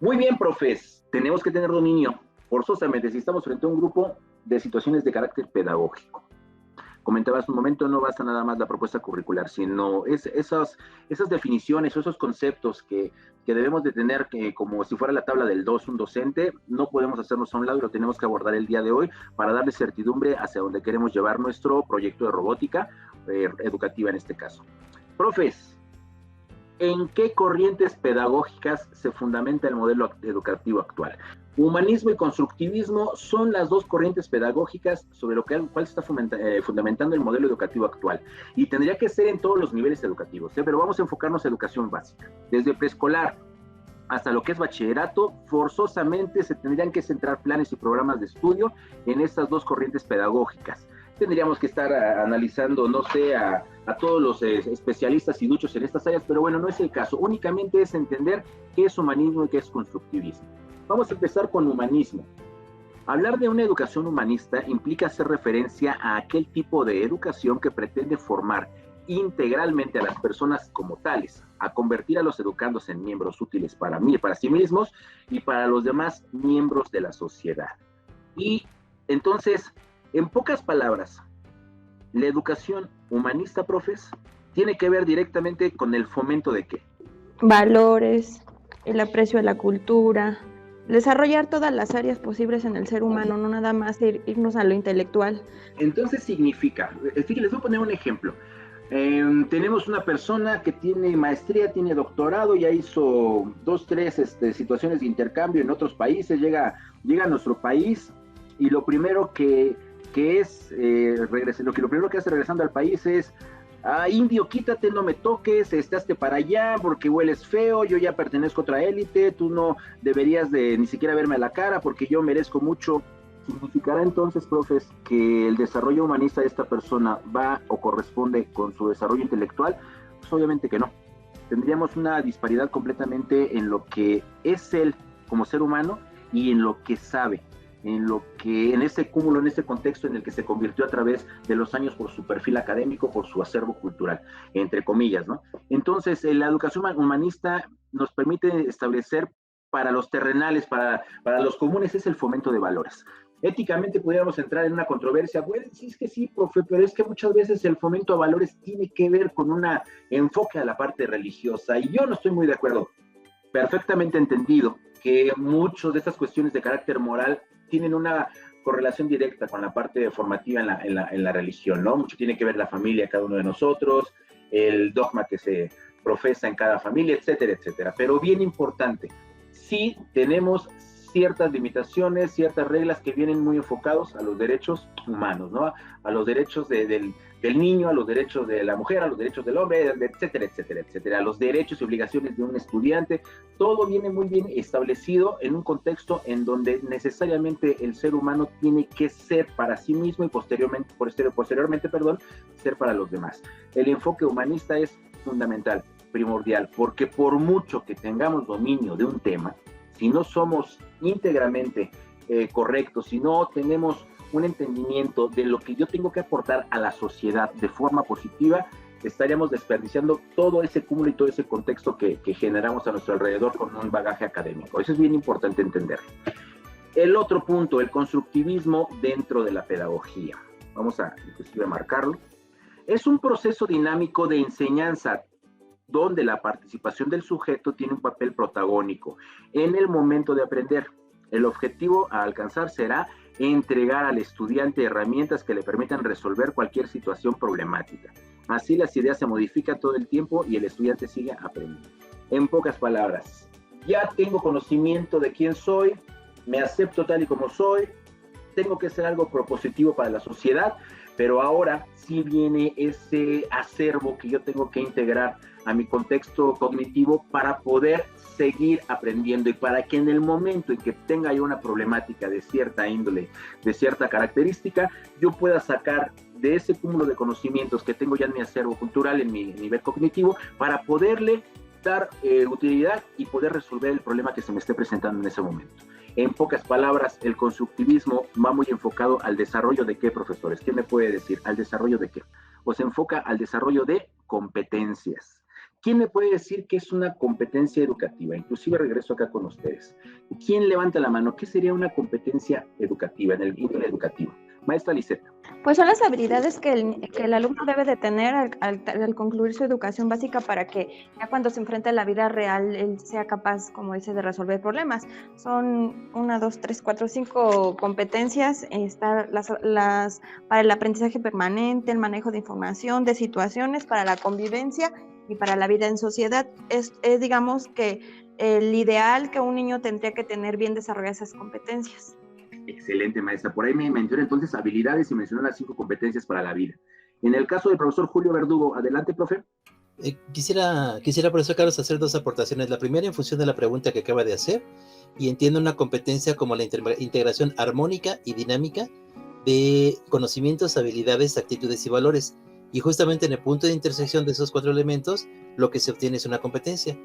Muy bien, profes. Tenemos que tener dominio, forzosamente, si estamos frente a un grupo de situaciones de carácter pedagógico. Comentabas un momento, no basta nada más la propuesta curricular, sino esas definiciones o esos conceptos que debemos de tener como si fuera la tabla del 2, un docente, no podemos hacernos a un lado y lo tenemos que abordar el día de hoy para darle certidumbre hacia donde queremos llevar nuestro proyecto de robótica educativa en este caso. Profes, ¿en qué corrientes pedagógicas se fundamenta el modelo educativo actual? Humanismo y constructivismo son las dos corrientes pedagógicas sobre lo cual se está fundamentando el modelo educativo actual. Y tendría que ser en todos los niveles educativos, pero vamos a enfocarnos en educación básica. Desde preescolar hasta lo que es bachillerato, forzosamente se tendrían que centrar planes y programas de estudio en estas dos corrientes pedagógicas. Tendríamos que estar analizando, no sé, a todos los especialistas y duchos en estas áreas, pero bueno, no es el caso. Únicamente es entender qué es humanismo y qué es constructivismo. Vamos a empezar con humanismo. Hablar de una educación humanista implica hacer referencia a aquel tipo de educación que pretende formar integralmente a las personas como tales, a convertir a los educandos en miembros útiles para sí mismos y para los demás miembros de la sociedad. Y entonces, en pocas palabras, la educación humanista, profes, tiene que ver directamente con el fomento de ¿qué? Valores, el aprecio a la cultura, desarrollar todas las áreas posibles en el ser humano, no nada más irnos a lo intelectual. Entonces significa, fíjense, les voy a poner un ejemplo. Tenemos una persona que tiene maestría, tiene doctorado, ya hizo 2, 3 situaciones de intercambio en otros países, llega a nuestro país y lo primero que hace regresando al país es: indio, quítate, no me toques, hazte para allá porque hueles feo, yo ya pertenezco a otra élite, tú no deberías de ni siquiera verme a la cara porque yo merezco mucho. ¿Significará entonces, profes, que el desarrollo humanista de esta persona va o corresponde con su desarrollo intelectual? Pues obviamente que no. Tendríamos una disparidad completamente en lo que es él como ser humano y en lo que sabe, en ese cúmulo, en ese contexto en el que se convirtió a través de los años por su perfil académico, por su acervo cultural, entre comillas, ¿no? Entonces, la educación humanista nos permite establecer para los terrenales, para los comunes, es el fomento de valores. Éticamente pudiéramos entrar en una controversia, bueno, sí, es que sí, profe, pero es que muchas veces el fomento a valores tiene que ver con un enfoque a la parte religiosa, y yo no estoy muy de acuerdo. Perfectamente entendido que muchas de estas cuestiones de carácter moral tienen una correlación directa con la parte formativa en la religión, ¿no? Mucho tiene que ver la familia, cada uno de nosotros, el dogma que se profesa en cada familia, etcétera, etcétera. Pero bien importante, sí tenemos ciertas limitaciones, ciertas reglas que vienen muy enfocados a los derechos humanos, ¿no? A los derechos del niño, a los derechos de la mujer, a los derechos del hombre, etcétera, etcétera, etcétera, a los derechos y obligaciones de un estudiante. Todo viene muy bien establecido en un contexto en donde necesariamente el ser humano tiene que ser para sí mismo y posteriormente, ser para los demás. El enfoque humanista es fundamental, primordial, porque por mucho que tengamos dominio de un tema, si no somos íntegramente correctos, si no tenemos un entendimiento de lo que yo tengo que aportar a la sociedad de forma positiva, estaríamos desperdiciando todo ese cúmulo y todo ese contexto que generamos a nuestro alrededor con un bagaje académico. Eso es bien importante entender. El otro punto, el constructivismo dentro de la pedagogía. Vamos a inclusive marcarlo. Es un proceso dinámico de enseñanza donde la participación del sujeto tiene un papel protagónico en el momento de aprender. El objetivo a alcanzar será entregar al estudiante herramientas que le permitan resolver cualquier situación problemática. Así las ideas se modifican todo el tiempo y el estudiante sigue aprendiendo. En pocas palabras, ya tengo conocimiento de quién soy, me acepto tal y como soy, tengo que ser algo propositivo para la sociedad, pero ahora sí viene ese acervo que yo tengo que integrar a mi contexto cognitivo para poder seguir aprendiendo y para que en el momento en que tenga yo una problemática de cierta índole, de cierta característica, yo pueda sacar de ese cúmulo de conocimientos que tengo ya en mi acervo cultural, en mi nivel cognitivo, para poderle dar utilidad y poder resolver el problema que se me esté presentando en ese momento. En pocas palabras, el constructivismo va muy enfocado al desarrollo de qué, profesores. ¿Qué me puede decir? ¿Al desarrollo de qué? O se enfoca al desarrollo de competencias. ¿Quién me puede decir qué es una competencia educativa? Inclusive regreso acá con ustedes. ¿Quién levanta la mano? ¿Qué sería una competencia educativa en el índole educativo? Maestra Lisette. Pues son las habilidades que el alumno debe de tener al concluir su educación básica para que ya cuando se enfrente a la vida real él sea capaz, como dice, de resolver problemas. Son 1, 2, 3, 4, 5 competencias. Están las para el aprendizaje permanente, el manejo de información, de situaciones, para la convivencia y para la vida en sociedad. Es digamos que el ideal que un niño tendría que tener bien desarrolladas esas competencias. Excelente, maestra. Por ahí me menciona entonces habilidades y mencionó las 5 competencias para la vida. En el caso del profesor Julio Verdugo, adelante, profe. Quisiera, profesor Carlos, hacer 2 aportaciones. La primera en función de la pregunta que acaba de hacer, y entiendo una competencia como la integración armónica y dinámica de conocimientos, habilidades, actitudes y valores. Y justamente en el punto de intersección de esos 4 elementos, lo que se obtiene es una competencia.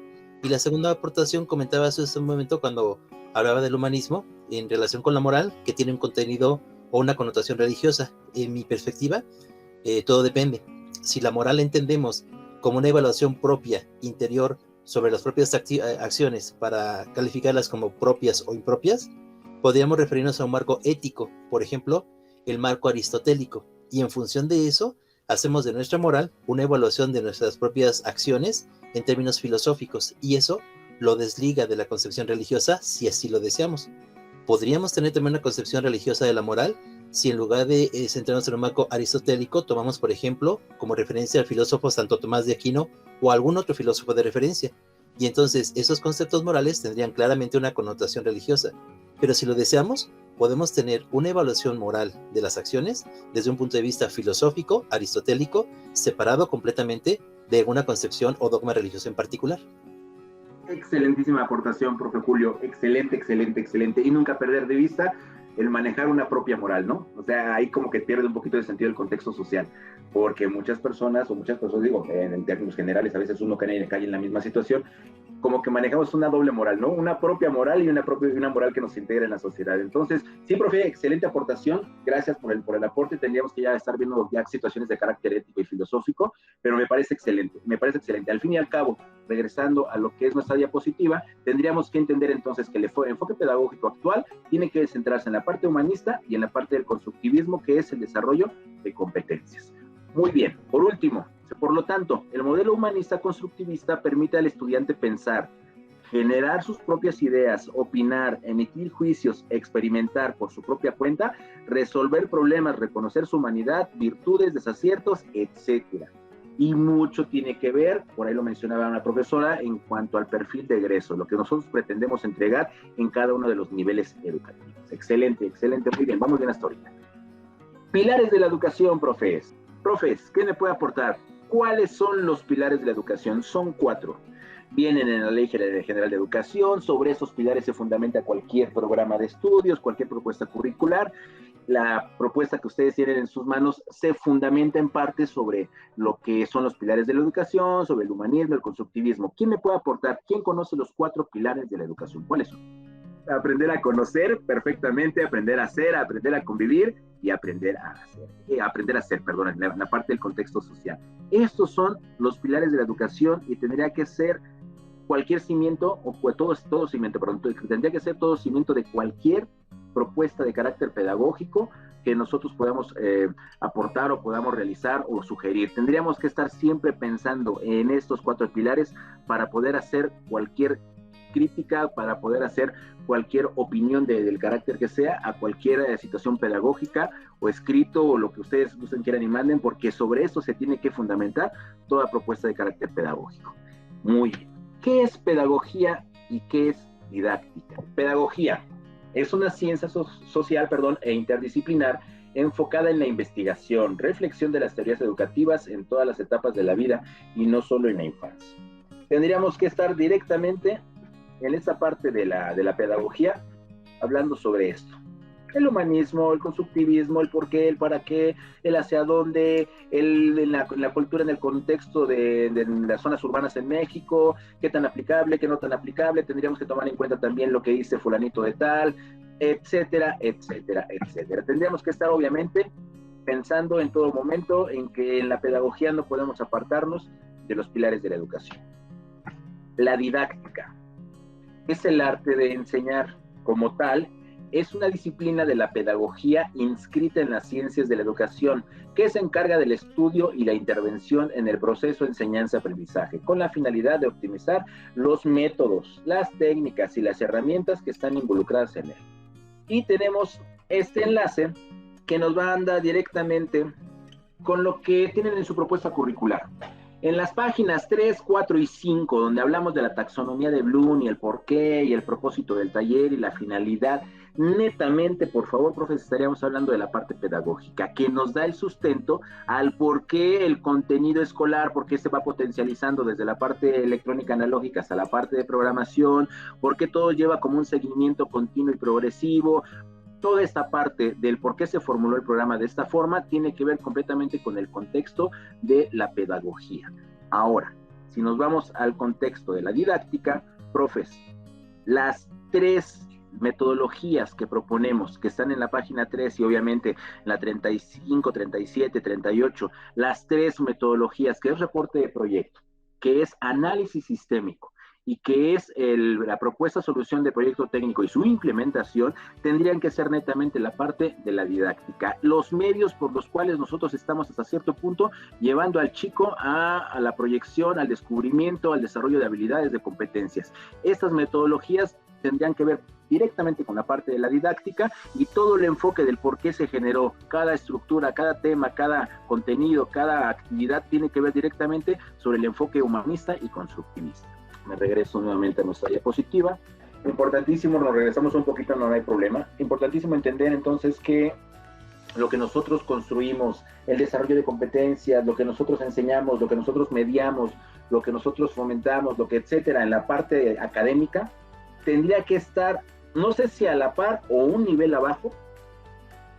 Y la segunda aportación comentaba hace un momento cuando hablaba del humanismo en relación con la moral, que tiene un contenido o una connotación religiosa. En mi perspectiva, todo depende. Si la moral entendemos como una evaluación propia, interior, sobre las propias acciones para calificarlas como propias o impropias, podríamos referirnos a un marco ético, por ejemplo, el marco aristotélico, y en función de eso, hacemos de nuestra moral una evaluación de nuestras propias acciones en términos filosóficos, y eso lo desliga de la concepción religiosa si así lo deseamos. Podríamos tener también una concepción religiosa de la moral si en lugar de centrarnos en un marco aristotélico, tomamos, por ejemplo, como referencia al filósofo Santo Tomás de Aquino o algún otro filósofo de referencia. Y entonces esos conceptos morales tendrían claramente una connotación religiosa. Pero si lo deseamos, podemos tener una evaluación moral de las acciones desde un punto de vista filosófico, aristotélico, separado completamente de alguna concepción o dogma religioso en particular. Excelentísima aportación, profe Julio. Excelente, excelente, excelente. Y nunca perder de vista el manejar una propia moral, ¿no? O sea, ahí como que pierde un poquito de sentido el contexto social, porque muchas personas, digo, en términos generales, a veces uno cae en la misma situación, como que manejamos una doble moral, ¿no? Una propia moral y una moral que nos integra en la sociedad. Entonces, sí, profe, excelente aportación. Gracias por el aporte. Tendríamos que ya estar viendo ya situaciones de carácter ético y filosófico, pero me parece excelente, me parece excelente. Al fin y al cabo, regresando a lo que es nuestra diapositiva, tendríamos que entender entonces que el enfoque pedagógico actual tiene que centrarse en la parte humanista y en la parte del constructivismo, que es el desarrollo de competencias. Muy bien, por último, por lo tanto, el modelo humanista constructivista permite al estudiante pensar, generar sus propias ideas, opinar, emitir juicios, experimentar por su propia cuenta, resolver problemas, reconocer su humanidad, virtudes, desaciertos, etcétera. Y mucho tiene que ver, por ahí lo mencionaba una profesora, en cuanto al perfil de egreso, lo que nosotros pretendemos entregar en cada uno de los niveles educativos. Excelente, excelente, muy bien, vamos bien hasta ahorita. Pilares de la educación, profes. Profes, ¿qué me puede aportar? ¿Cuáles son los pilares de la educación? Son 4. Vienen en la Ley General de Educación. Sobre esos pilares se fundamenta cualquier programa de estudios, cualquier propuesta curricular. La propuesta que ustedes tienen en sus manos se fundamenta en parte sobre lo que son los pilares de la educación, sobre el humanismo, el constructivismo. ¿Quién me puede aportar? ¿Quién conoce los 4 pilares de la educación? ¿Cuáles son? Aprender a conocer perfectamente, aprender a hacer, aprender a convivir y aprender a hacer, perdón, en la parte del contexto social. Estos son los pilares de la educación y tendría que ser cualquier cimiento, o todo cimiento, perdón, tendría que ser todo cimiento de cualquier propuesta de carácter pedagógico que nosotros podamos aportar o podamos realizar o sugerir. Tendríamos que estar siempre pensando en estos 4 pilares para poder hacer cualquier crítica, para poder hacer cualquier opinión del carácter que sea a cualquier situación pedagógica o escrito o lo que ustedes gusten, quieran y manden, porque sobre eso se tiene que fundamentar toda propuesta de carácter pedagógico. Muy bien. ¿Qué es pedagogía y qué es didáctica? Pedagogía es una ciencia social e interdisciplinar enfocada en la investigación, reflexión de las teorías educativas en todas las etapas de la vida y no solo en la infancia. Tendríamos que estar directamente en esta parte de la pedagogía hablando sobre esto. El humanismo, el constructivismo, el por qué, el para qué, el hacia dónde, la cultura en el contexto de las zonas urbanas en México, qué tan aplicable, qué no tan aplicable, tendríamos que tomar en cuenta también lo que dice fulanito de tal, etcétera, etcétera, etcétera. Tendríamos que estar obviamente pensando en todo momento en que en la pedagogía no podemos apartarnos de los pilares de la educación. La didáctica es el arte de enseñar. Como tal, es una disciplina de la pedagogía inscrita en las ciencias de la educación que se encarga del estudio y la intervención en el proceso de enseñanza-aprendizaje con la finalidad de optimizar los métodos, las técnicas y las herramientas que están involucradas en él. Y tenemos este enlace que nos va a andar directamente con lo que tienen en su propuesta curricular. En las páginas 3, 4 y 5, donde hablamos de la taxonomía de Bloom y el porqué y el propósito del taller y la finalidad, netamente, por favor, profes, estaríamos hablando de la parte pedagógica, que nos da el sustento al por qué el contenido escolar, por qué se va potencializando desde la parte electrónica analógica hasta la parte de programación, por qué todo lleva como un seguimiento continuo y progresivo. Toda esta parte del por qué se formuló el programa de esta forma tiene que ver completamente con el contexto de la pedagogía. Ahora, si nos vamos al contexto de la didáctica, profes, las 3 metodologías que proponemos, que están en la página 3 y obviamente en la 35, 37, 38, las 3 metodologías, que es reporte de proyecto, que es análisis sistémico, y que es la propuesta solución de proyecto técnico y su implementación, tendrían que ser netamente la parte de la didáctica. Los medios por los cuales nosotros estamos hasta cierto punto llevando al chico a la proyección, al descubrimiento, al desarrollo de habilidades, de competencias. Estas metodologías tendrían que ver directamente con la parte de la didáctica y todo el enfoque del por qué se generó cada estructura, cada tema, cada contenido, cada actividad tiene que ver directamente sobre el enfoque humanista y constructivista. Me regreso nuevamente a nuestra diapositiva. Importantísimo, nos regresamos un poquito, no hay problema. Importantísimo entender entonces que lo que nosotros construimos, el desarrollo de competencias, lo que nosotros enseñamos, lo que nosotros mediamos, lo que nosotros fomentamos, lo que etcétera, en la parte académica, tendría que estar, no sé si a la par o un nivel abajo,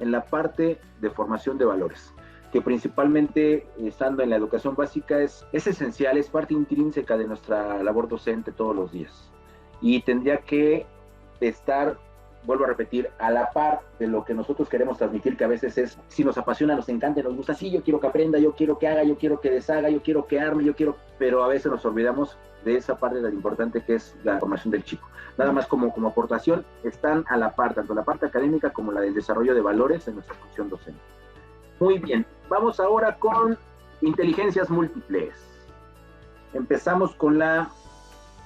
en la parte de formación de valores, que principalmente estando en la educación básica es esencial, es parte intrínseca de nuestra labor docente todos los días. Y tendría que estar, vuelvo a repetir, a la par de lo que nosotros queremos transmitir, que a veces es, si nos apasiona, nos encanta, nos gusta, sí, yo quiero que aprenda, yo quiero que haga, yo quiero que deshaga, yo quiero que arme, pero a veces nos olvidamos de esa parte tan importante que es la formación del chico. Nada más como aportación, están a la par, tanto la parte académica como la del desarrollo de valores en nuestra función docente. Muy bien, vamos ahora con inteligencias múltiples. Empezamos con la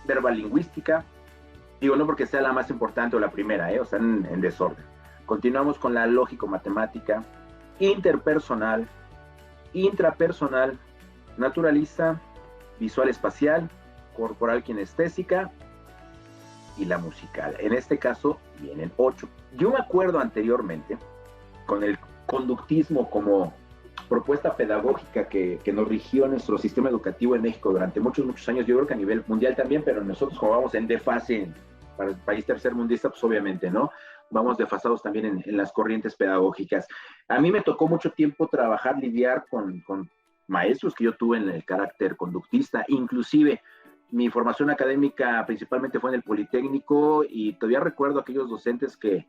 verbalingüística, digo no porque sea la más importante o la primera, o sea en desorden. Continuamos con la lógico-matemática, interpersonal, intrapersonal, naturalista, visual-espacial, corporal-kinestésica y la musical. En este caso vienen 8. Yo me acuerdo anteriormente con el conductismo como propuesta pedagógica que nos rigió nuestro sistema educativo en México durante muchos años, yo creo que a nivel mundial también, pero nosotros como vamos en desfase para el país tercermundista, pues obviamente, ¿no? Vamos desfasados también en las corrientes pedagógicas. A mí me tocó mucho tiempo lidiar con maestros que yo tuve en el carácter conductista, inclusive mi formación académica principalmente fue en el Politécnico y todavía recuerdo aquellos docentes que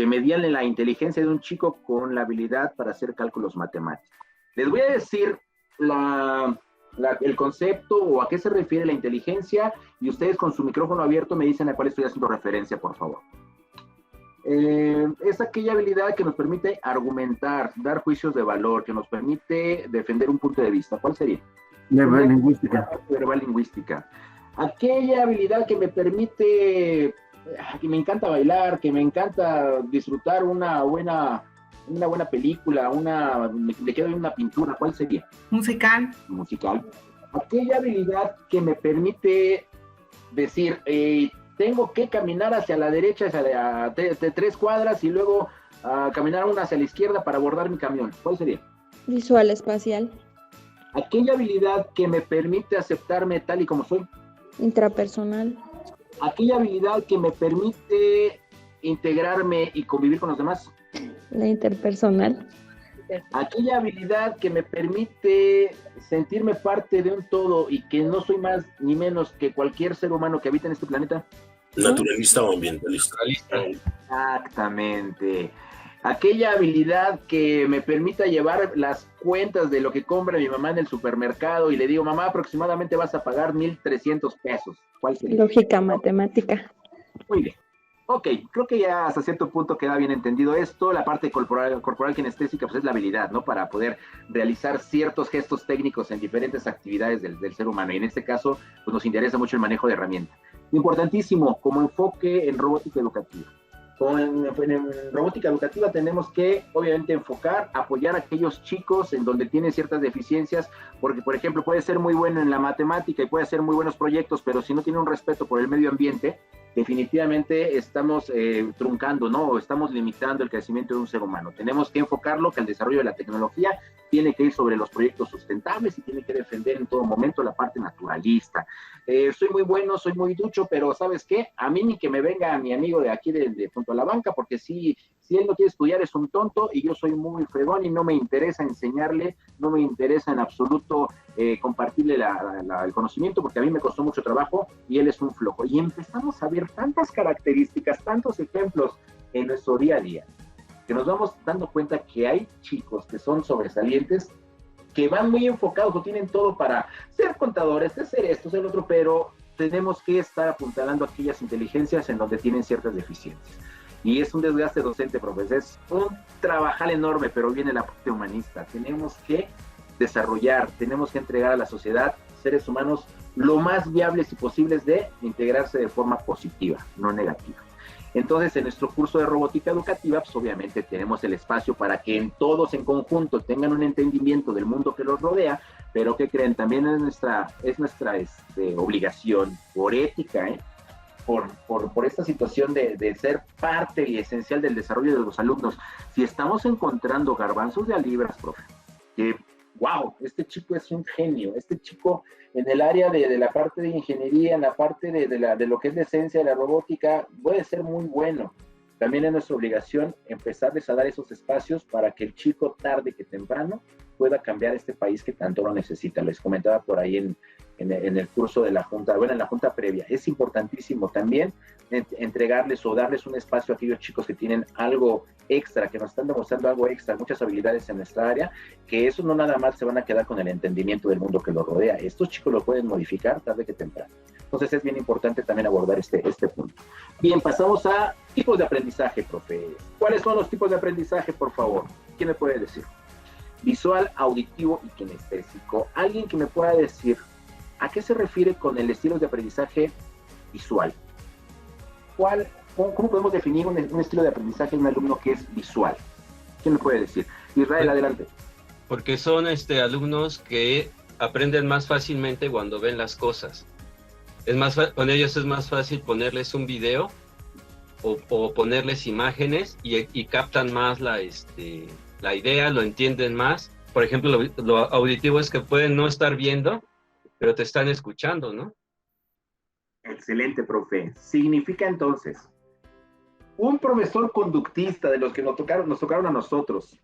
medían la inteligencia de un chico con la habilidad para hacer cálculos matemáticos. Les voy a decir el concepto o a qué se refiere la inteligencia y ustedes con su micrófono abierto me dicen a cuál estoy haciendo referencia, por favor. Es aquella habilidad que nos permite argumentar, dar juicios de valor, que nos permite defender un punto de vista. ¿Cuál sería? Verbalingüística. Verbalingüística. Aquella habilidad que me permite, que me encanta bailar, que me encanta disfrutar una buena película, me quedo en una pintura. ¿Cuál sería? Musical. Musical. Aquella habilidad que me permite decir, tengo que caminar hacia la derecha, hacia 3 cuadras y luego caminar hacia la izquierda para abordar mi camión. ¿Cuál sería? Visual espacial. Aquella habilidad que me permite aceptarme tal y como soy. Intrapersonal. Aquella habilidad que me permite integrarme y convivir con los demás. La interpersonal. Aquella habilidad que me permite sentirme parte de un todo y que no soy más ni menos que cualquier ser humano que habita en este planeta. Naturalista o ambientalista. Exactamente. aquella habilidad que me permita llevar las cuentas de lo que compra mi mamá en el supermercado y le digo, mamá, aproximadamente vas a pagar 1,300 pesos. ¿Cuál sería? Lógica, matemática. Muy bien. Ok, creo que ya hasta cierto punto queda bien entendido esto. La parte corporal kinestésica pues es la habilidad, ¿no? Para poder realizar ciertos gestos técnicos en diferentes actividades del ser humano. Y en este caso, pues nos interesa mucho el manejo de herramientas. Importantísimo, como enfoque en robótica educativa. En robótica educativa tenemos que, obviamente, enfocar, apoyar a aquellos chicos en donde tienen ciertas deficiencias, porque, por ejemplo, puede ser muy bueno en la matemática y puede hacer muy buenos proyectos, pero si no tiene un respeto por el medio ambiente, definitivamente estamos truncando, ¿no? O estamos limitando el crecimiento de un ser humano. Tenemos que enfocarlo que el desarrollo de la tecnología tiene que ir sobre los proyectos sustentables y tiene que defender en todo momento la parte naturalista. Soy muy bueno, soy muy ducho, pero ¿sabes qué? A mí ni que me venga mi amigo de aquí de junto a la banca, porque si él no quiere estudiar es un tonto y yo soy muy fregón y no me interesa enseñarle, no me interesa en absoluto compartirle el conocimiento, porque a mí me costó mucho trabajo y él es un flojo. Y empezamos a ver tantas características, tantos ejemplos en nuestro día a día, que nos vamos dando cuenta que hay chicos que son sobresalientes, que van muy enfocados o tienen todo para ser contadores, de ser esto, ser lo otro, pero tenemos que estar apuntalando aquellas inteligencias en donde tienen ciertas deficiencias. Y es un desgaste docente, profesor, es un trabajal enorme, pero viene la parte humanista. Tenemos que desarrollar, tenemos que entregar a la sociedad seres humanos lo más viables y posibles de integrarse de forma positiva, no negativa. Entonces, en nuestro curso de robótica educativa, pues obviamente tenemos el espacio para que todos en conjunto tengan un entendimiento del mundo que los rodea, pero que creen, también es nuestra obligación por ética, por esta situación de ser parte y esencial del desarrollo de los alumnos. Si estamos encontrando garbanzos de a libras, profe, que wow, este chico es un genio, este chico en el área de la parte de ingeniería, en la parte de lo que es la esencia de la robótica, puede ser muy bueno. También es nuestra obligación empezarles a dar esos espacios para que el chico tarde que temprano pueda cambiar este país que tanto lo necesita. Les comentaba por ahí en el curso de la Junta, bueno, en la Junta previa. Es importantísimo también entregarles o darles un espacio a aquellos chicos que tienen algo extra, que nos están demostrando algo extra, muchas habilidades en nuestra área, que eso no nada más se van a quedar con el entendimiento del mundo que los rodea. Estos chicos lo pueden modificar tarde que temprano. Entonces es bien importante también abordar este punto. Bien, pasamos a tipos de aprendizaje, profe. ¿Cuáles son los tipos de aprendizaje, por favor? ¿Quién me puede decir? Visual, auditivo y kinestésico. ¿Alguien que me pueda decir a qué se refiere con el estilo de aprendizaje visual? ¿Cómo podemos definir un estilo de aprendizaje en un alumno que es visual? ¿Quién me puede decir? Israel, adelante. Porque son alumnos que aprenden más fácilmente cuando ven las cosas. Con ellos es más fácil ponerles un video o ponerles imágenes y captan más la idea, lo entienden más. Por ejemplo, lo auditivo es que pueden no estar viendo, pero te están escuchando, ¿no? Excelente, profe. Significa entonces, un profesor conductista de los que nos tocaron a nosotros,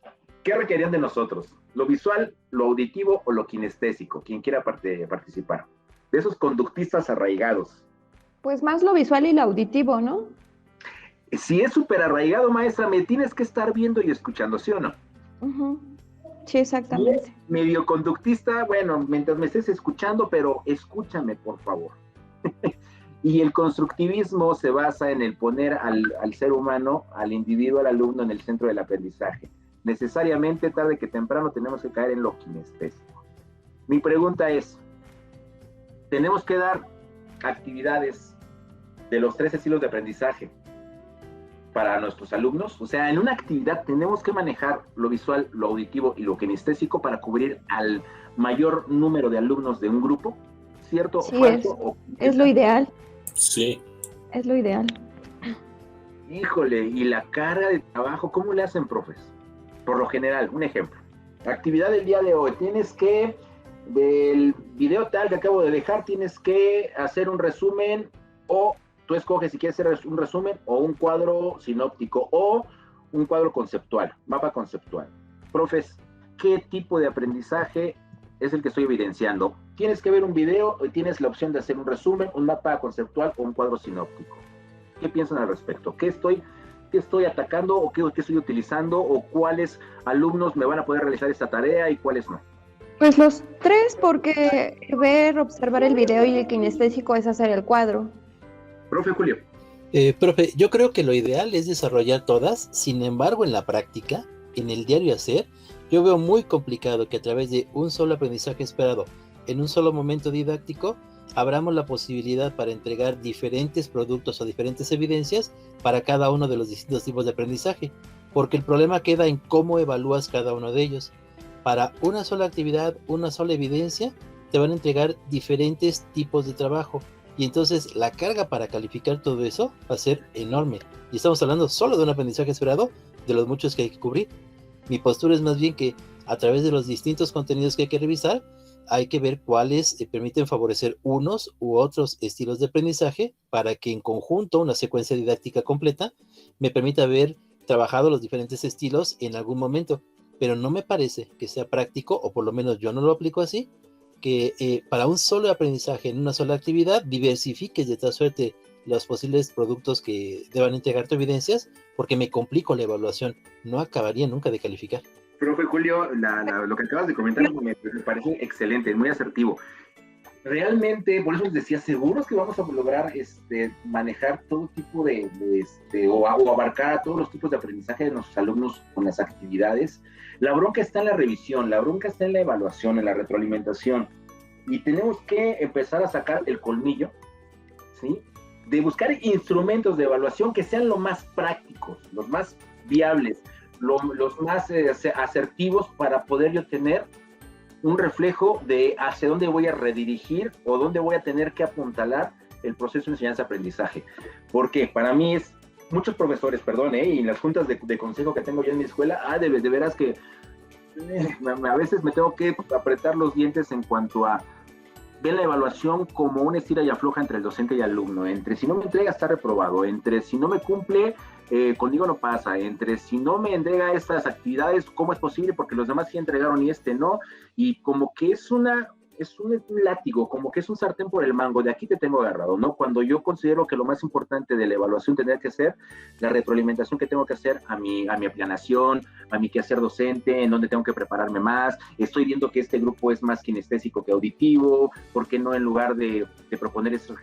¿qué requerían de nosotros? ¿Lo visual, lo auditivo o lo kinestésico? Quien quiera participar. De esos conductistas arraigados. Pues más lo visual y lo auditivo, ¿no? Si es súper arraigado, maestra, me tienes que estar viendo y escuchando, ¿sí o no? Uh-huh. Sí, exactamente. Si medio conductista, bueno, mientras me estés escuchando, pero escúchame, por favor. Y el constructivismo se basa en el poner al ser humano, al individuo, al alumno en el centro del aprendizaje. Necesariamente, tarde que temprano, tenemos que caer en lo kinestésico. Mi pregunta es, ¿tenemos que dar actividades de los 3 estilos de aprendizaje para nuestros alumnos? O sea, en una actividad tenemos que manejar lo visual, lo auditivo y lo kinestésico para cubrir al mayor número de alumnos de un grupo, ¿cierto? Sí, es lo ideal. Sí. Es lo ideal. Híjole, y la carga de trabajo, ¿cómo le hacen, profes? Por lo general, un ejemplo. Actividad del día de hoy, tienes que, del video tal que acabo de dejar, tienes que hacer un resumen, o tú escoges si quieres hacer un resumen o un cuadro sinóptico o un cuadro conceptual, mapa conceptual. Profes, ¿qué tipo de aprendizaje es el que estoy evidenciando? Tienes que ver un video y tienes la opción de hacer un resumen, un mapa conceptual o un cuadro sinóptico. ¿Qué piensan al respecto? ¿Qué estoy qué estoy atacando o qué estoy utilizando o cuáles alumnos me van a poder realizar esta tarea y cuáles no? Pues los tres, porque ver, observar el video y el kinestésico es hacer el cuadro. Profe Julio. Profe, yo creo que lo ideal es desarrollar todas, sin embargo, en la práctica, en el diario hacer, yo veo muy complicado que a través de un solo aprendizaje esperado, en un solo momento didáctico, abramos la posibilidad para entregar diferentes productos o diferentes evidencias para cada uno de los distintos tipos de aprendizaje, porque el problema queda en cómo evalúas cada uno de ellos. Para una sola actividad, una sola evidencia, te van a entregar diferentes tipos de trabajo. Y entonces la carga para calificar todo eso va a ser enorme. Y estamos hablando solo de un aprendizaje esperado, de los muchos que hay que cubrir. Mi postura es más bien que a través de los distintos contenidos que hay que revisar, hay que ver cuáles permiten favorecer unos u otros estilos de aprendizaje para que en conjunto una secuencia didáctica completa me permita haber trabajado los diferentes estilos en algún momento. Pero no me parece que sea práctico, o por lo menos yo no lo aplico así, que para un solo aprendizaje en una sola actividad diversifiques de tal suerte los posibles productos que deban entregar tu evidencias, porque me complico la evaluación, no acabaría nunca de calificar. Profe Julio, lo que acabas de comentar me parece excelente, muy asertivo. Realmente, por eso les decía, seguros que vamos a lograr manejar todo tipo o abarcar a todos los tipos de aprendizaje de nuestros alumnos con las actividades. La bronca está en la revisión, la bronca está en la evaluación, en la retroalimentación. Y tenemos que empezar a sacar el colmillo, ¿sí? De buscar instrumentos de evaluación que sean lo más prácticos, los más viables, los más asertivos para poder yo tener un reflejo de hacia dónde voy a redirigir o dónde voy a tener que apuntalar el proceso de enseñanza-aprendizaje. Porque para mí muchos profesores, y en las juntas de consejo que tengo yo en mi escuela, de veras que a veces me tengo que apretar los dientes en cuanto a ver la evaluación como una estira y afloja entre el docente y el alumno, entre si no me entrega está reprobado, entre si no me cumple, conmigo no pasa, entre si no me entrega estas actividades, ¿cómo es posible? Porque los demás sí entregaron y no, y como que es un látigo, como que es un sartén por el mango, de aquí te tengo agarrado, ¿no? Cuando yo considero que lo más importante de la evaluación tendría que ser la retroalimentación que tengo que hacer a mi aplanación, a mi quehacer docente, en donde tengo que prepararme más, estoy viendo que este grupo es más kinestésico que auditivo, ¿por qué no en lugar de proponer estas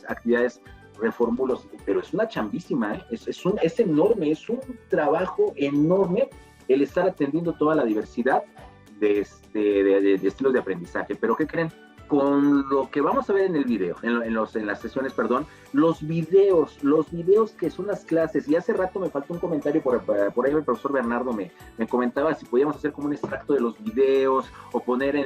actividades reformulos? Pero es una chambísima, es enorme, es un trabajo enorme el estar atendiendo toda la diversidad de estilos de aprendizaje. Pero ¿qué creen? Con lo que vamos a ver en el video, en las sesiones, los videos que son las clases, y hace rato me faltó un comentario por ahí el profesor Bernardo me comentaba si podíamos hacer como un extracto de los videos o poner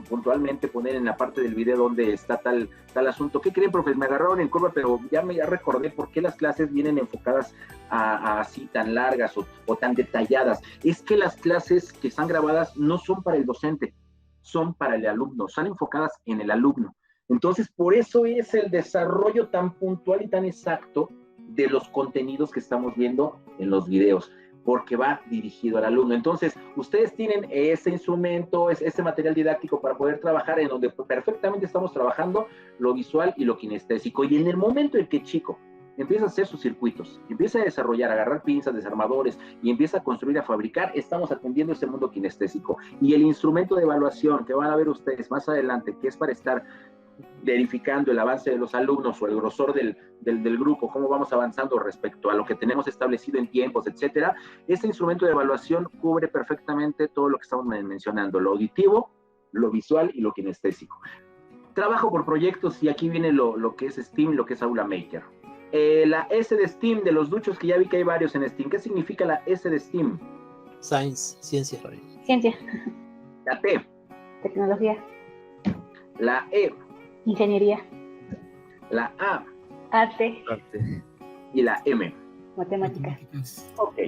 puntualmente poner en la parte del video donde está tal asunto. ¿Qué creen, profes? Me agarraron en curva, pero ya recordé por qué las clases vienen enfocadas así tan largas o tan detalladas. Es que las clases que están grabadas no son para el docente, son para el alumno, son enfocadas en el alumno. Entonces, por eso es el desarrollo tan puntual y tan exacto de los contenidos que estamos viendo en los videos, porque va dirigido al alumno. Entonces, ustedes tienen ese instrumento, ese material didáctico para poder trabajar en donde perfectamente estamos trabajando lo visual y lo kinestésico. Y en el momento en que el chico empieza a hacer sus circuitos, empieza a desarrollar, a agarrar pinzas, desarmadores y empieza a construir, a fabricar, estamos atendiendo ese mundo kinestésico. Y el instrumento de evaluación que van a ver ustedes más adelante, que es para estar verificando el avance de los alumnos o el grosor del grupo, cómo vamos avanzando respecto a lo que tenemos establecido en tiempos, etcétera, ese instrumento de evaluación cubre perfectamente todo lo que estamos mencionando, lo auditivo, lo visual y lo kinestésico. Trabajo por proyectos y aquí viene lo que es STEAM, lo que es Aula Maker. La S de STEAM, de los duchos que ya vi que hay varios en STEAM. ¿Qué significa la S de STEAM? Science, ciencia. Ciencia. La T. Tecnología. La E. Ingeniería. La A. Arte. Y la M. Matemáticas. Ok.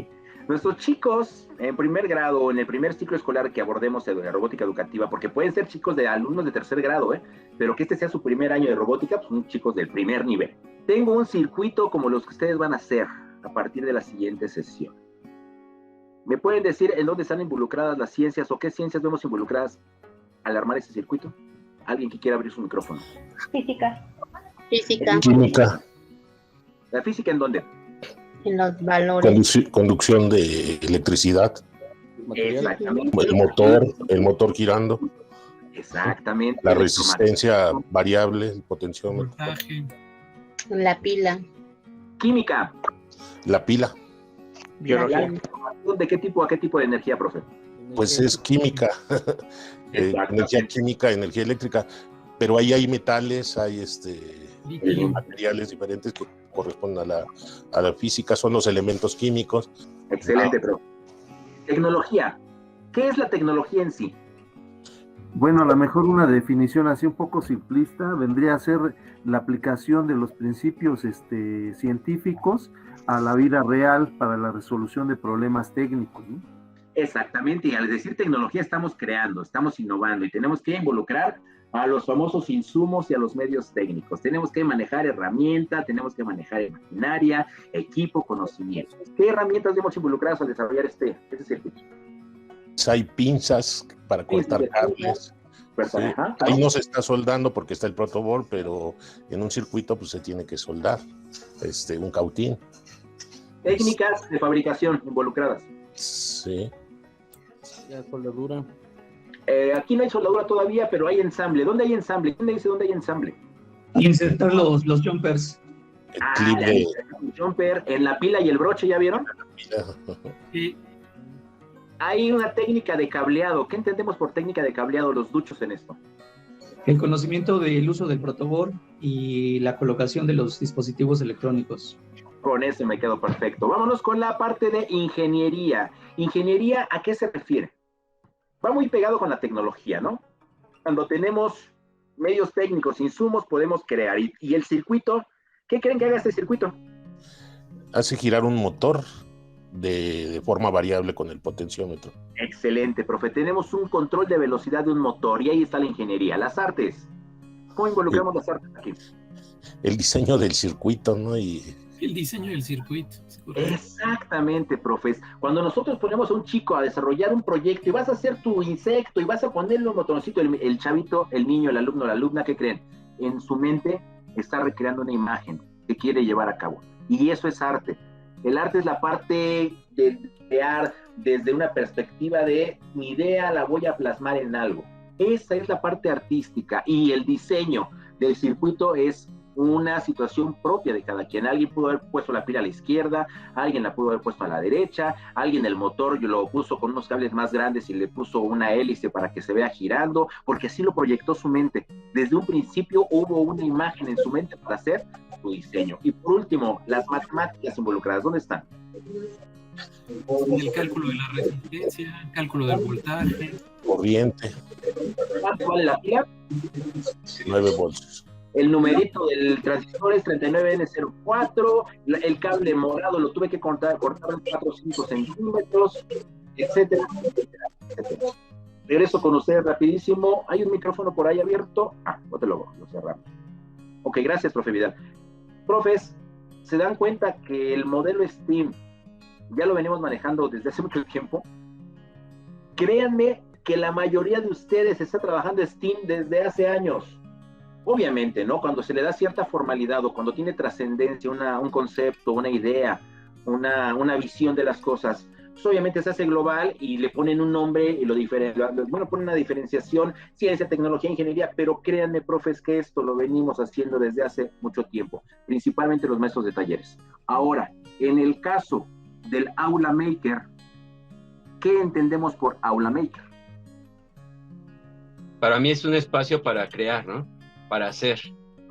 Nuestros chicos en primer grado, en el primer ciclo escolar que abordemos de la robótica educativa, porque pueden ser chicos de alumnos de tercer grado, pero que este sea su primer año de robótica, pues son chicos del primer nivel. Tengo un circuito como los que ustedes van a hacer a partir de la siguiente sesión. ¿Me pueden decir en dónde están involucradas las ciencias o qué ciencias vemos involucradas al armar ese circuito? ¿Alguien que quiera abrir su micrófono? Física. Química. ¿La física en dónde? En los valores. Conducción de electricidad, Exactamente. el motor girando, Exactamente. la resistencia variable, el potenciómetro, Voltaje. La pila. Química. la pila, Biología. ¿De qué tipo a qué tipo de energía, profe? pues es química, energía química, energía eléctrica, pero ahí hay metales, hay Líquido. materiales diferentes que corresponden a la física, son los elementos químicos. Excelente, profe. Tecnología. ¿Qué es la tecnología en sí? Bueno, a lo mejor una definición así un poco simplista vendría a ser la aplicación de los principios científicos a la vida real para la resolución de problemas técnicos, ¿no? Exactamente, y al decir tecnología estamos creando, estamos innovando y tenemos que involucrar a los famosos insumos y a los medios técnicos. Tenemos que manejar herramientas, tenemos que manejar maquinaria, equipo, conocimientos. ¿Qué herramientas hemos involucrado al desarrollar este circuito? Hay pinzas para cortar cables. Sí. Ahí no se está soldando porque está el protoboard, pero en un circuito pues se tiene que soldar un cautín. Técnicas de fabricación involucradas. Sí. La soldadura. Aquí no hay soldadura todavía, pero hay ensamble. ¿Dónde hay ensamble? ¿Quién me dice dónde hay ensamble? Insertar los jumpers. El clip de El jumper en la pila y el broche, ¿ya vieron? Sí. Hay una técnica de cableado. ¿Qué entendemos por técnica de cableado los duchos en esto? El conocimiento del uso del protoboard y la colocación de los dispositivos electrónicos. Con eso me quedo perfecto. Vámonos con la parte de ingeniería. ¿Ingeniería a qué se refiere? Va muy pegado con la tecnología, ¿no? Cuando tenemos medios técnicos, insumos, podemos crear. Y el circuito, ¿qué creen que haga este circuito? Hace girar un motor de forma variable con el potenciómetro. Excelente, profe. Tenemos un control de velocidad de un motor y ahí está la ingeniería. Las artes. ¿Cómo involucramos las artes aquí? El diseño del circuito, ¿no? Y El diseño del circuito. Exactamente, profes. Cuando nosotros ponemos a un chico a desarrollar un proyecto y vas a hacer tu insecto y vas a ponerle un botoncito, el chavito, el niño, el alumno, la alumna, ¿qué creen? En su mente está recreando una imagen que quiere llevar a cabo. Y eso es arte. El arte es la parte de crear desde una perspectiva de mi idea la voy a plasmar en algo. Esa es la parte artística y el diseño del circuito es una situación propia de cada quien. Alguien pudo haber puesto la pila a la izquierda, alguien la pudo haber puesto a la derecha, alguien el motor lo puso con unos cables más grandes y le puso una hélice para que se vea girando, porque así lo proyectó su mente. Desde un principio hubo una imagen en su mente para hacer su diseño. Y por último, las matemáticas involucradas, ¿dónde están? El cálculo de la resistencia, cálculo del voltaje. corriente. ¿Cuánto vale la pila? 9 voltios. El numerito del transistor es 39N04, el cable morado lo tuve que cortar en 4 o 5 centímetros, etcétera, etcétera, etcétera. Regreso con ustedes rapidísimo. ¿Hay un micrófono por ahí abierto? No lo cerramos. Ok, gracias, profe Vidal. Profes, ¿se dan cuenta que el modelo STEAM ya lo venimos manejando desde hace mucho tiempo? Créanme que la mayoría de ustedes está trabajando STEAM desde hace años. Obviamente, ¿no? Cuando se le da cierta formalidad o cuando tiene trascendencia, un concepto, una idea, una visión de las cosas, pues obviamente se hace global y le ponen un nombre y ponen una diferenciación, ciencia, tecnología, ingeniería, pero créanme, profes, que esto lo venimos haciendo desde hace mucho tiempo, principalmente los maestros de talleres. Ahora, en el caso del Aula Maker, ¿qué entendemos por Aula Maker? Para mí es un espacio para crear, ¿no? Para hacer.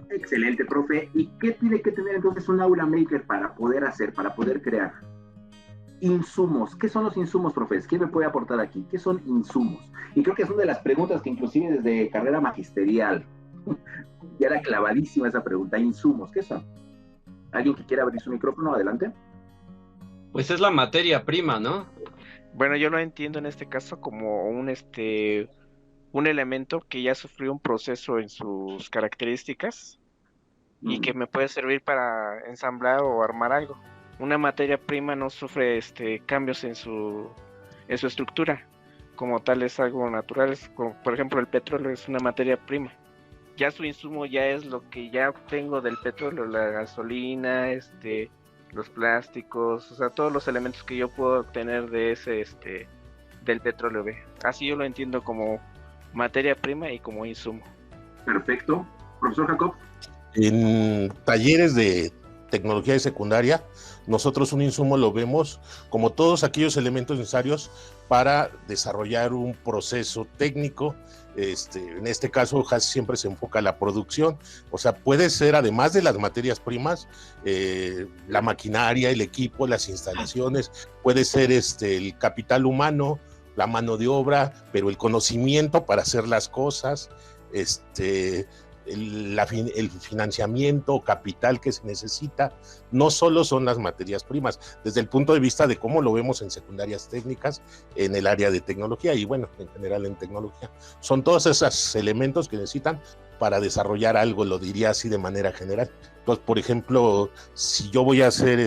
Excelente, profe. ¿Y qué tiene que tener entonces un Aula Maker para poder hacer, para poder crear? Insumos. ¿Qué son los insumos, profes? ¿Quién me puede aportar aquí? ¿Qué son insumos? Y creo que es una de las preguntas que inclusive desde carrera magisterial ya era clavadísima esa pregunta. Insumos, ¿qué son? ¿Alguien que quiera abrir su micrófono? Adelante. Pues es la materia prima, ¿no? Bueno, yo lo entiendo en este caso como un elemento que ya sufrió un proceso en sus características y que me puede servir para ensamblar o armar algo. Una materia prima no sufre cambios en su estructura, como tal es algo natural, como por ejemplo el petróleo es una materia prima. Ya su insumo ya es lo que ya obtengo del petróleo, la gasolina, los plásticos, o sea, todos los elementos que yo puedo obtener de ese, del petróleo B. Así yo lo entiendo como materia prima y como insumo. Perfecto. Profesor Jacob. En talleres de tecnología de secundaria, nosotros un insumo lo vemos como todos aquellos elementos necesarios para desarrollar un proceso técnico. En este caso, casi siempre se enfoca a la producción, o sea, puede ser, además de las materias primas, la maquinaria, el equipo, las instalaciones, puede ser el capital humano, la mano de obra, pero el conocimiento para hacer las cosas, el financiamiento, capital que se necesita, no solo son las materias primas, desde el punto de vista de cómo lo vemos en secundarias técnicas, en el área de tecnología y bueno, en general en tecnología. Son todos esos elementos que necesitan para desarrollar algo, lo diría así de manera general. Entonces, por ejemplo, si yo voy a hacer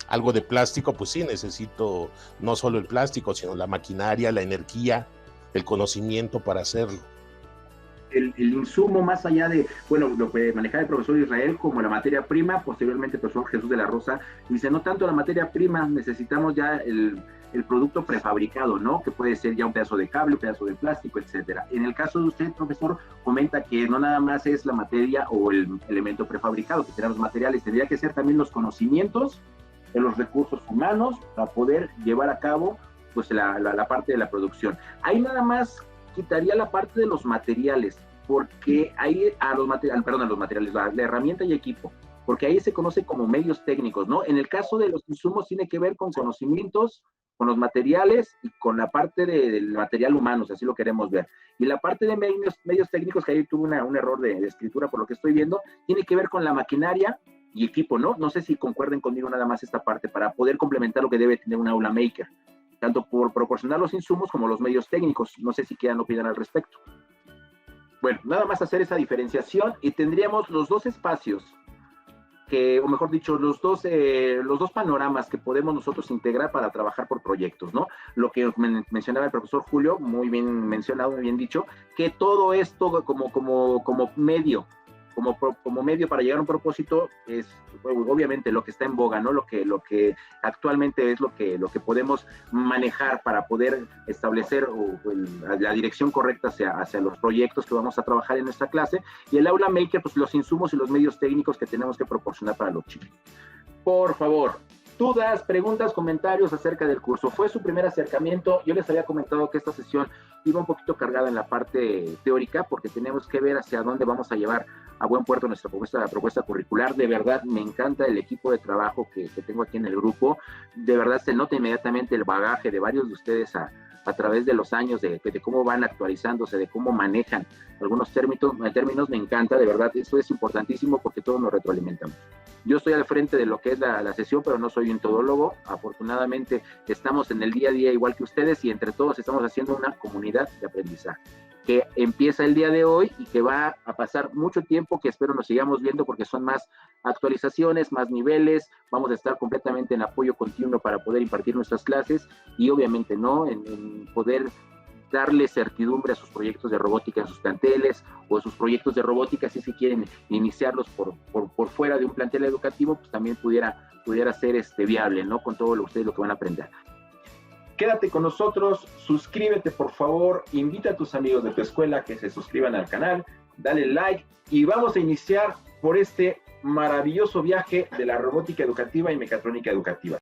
algo de plástico, pues sí, necesito no solo el plástico, sino la maquinaria, la energía, el conocimiento para hacerlo. El insumo más allá de, bueno, lo que manejaba el profesor Israel como la materia prima, posteriormente el profesor Jesús de la Rosa dice, no tanto la materia prima, necesitamos ya el producto prefabricado, ¿no? Que puede ser ya un pedazo de cable, un pedazo de plástico, etcétera. En el caso de usted, profesor, comenta que no nada más es la materia o el elemento prefabricado, que serán los materiales, tendría que ser también los conocimientos de los recursos humanos para poder llevar a cabo pues la parte de la producción. Ahí nada más quitaría la parte de los materiales, porque ahí los materiales, la herramienta y equipo, porque ahí se conoce como medios técnicos, ¿no? En el caso de los insumos tiene que ver con conocimientos, con los materiales y con la parte del material humano, si así lo queremos ver. Y la parte de medios técnicos, que ahí tuve un error de escritura por lo que estoy viendo, tiene que ver con la maquinaria y equipo, ¿no? No sé si concuerden conmigo nada más esta parte, para poder complementar lo que debe tener un aula maker, tanto por proporcionar los insumos como los medios técnicos. No sé si quieran opinar al respecto. Bueno, nada más hacer esa diferenciación y tendríamos los dos espacios, o mejor dicho, los dos panoramas que podemos nosotros integrar para trabajar por proyectos, ¿no? Lo que mencionaba el profesor Julio, muy bien mencionado, muy bien dicho, que todo esto como medio para llegar a un propósito es obviamente lo que está en boga, ¿no? Lo que actualmente es lo que podemos manejar para poder establecer la dirección correcta hacia los proyectos que vamos a trabajar en esta clase, y el aula maker, pues los insumos y los medios técnicos que tenemos que proporcionar para los chicos. Por favor, dudas, preguntas, comentarios acerca del curso. Fue su primer acercamiento. Yo les había comentado que esta sesión iba un poquito cargada en la parte teórica, porque tenemos que ver hacia dónde vamos a llevar a buen puerto nuestra propuesta curricular. De verdad, me encanta el equipo de trabajo que tengo aquí en el grupo. De verdad, se nota inmediatamente el bagaje de varios de ustedes a través de los años, de cómo van actualizándose, de cómo manejan algunos términos. Me encanta, de verdad, eso es importantísimo porque todos nos retroalimentamos. Yo estoy al frente de lo que es la sesión, pero no soy un todólogo. Afortunadamente estamos en el día a día igual que ustedes y entre todos estamos haciendo una comunidad de aprendizaje que empieza el día de hoy y que va a pasar mucho tiempo, que espero nos sigamos viendo porque son más actualizaciones, más niveles. Vamos a estar completamente en apoyo continuo para poder impartir nuestras clases y obviamente no en poder darle certidumbre a sus proyectos de robótica en sus planteles o sus proyectos de robótica, si se quieren iniciarlos por fuera de un plantel educativo, pues también pudiera ser viable, ¿no? Con todo ustedes lo que van a aprender. Quédate con nosotros, suscríbete por favor, invita a tus amigos de tu escuela que se suscriban al canal, dale like y vamos a iniciar por este maravilloso viaje de la robótica educativa y mecatrónica educativa.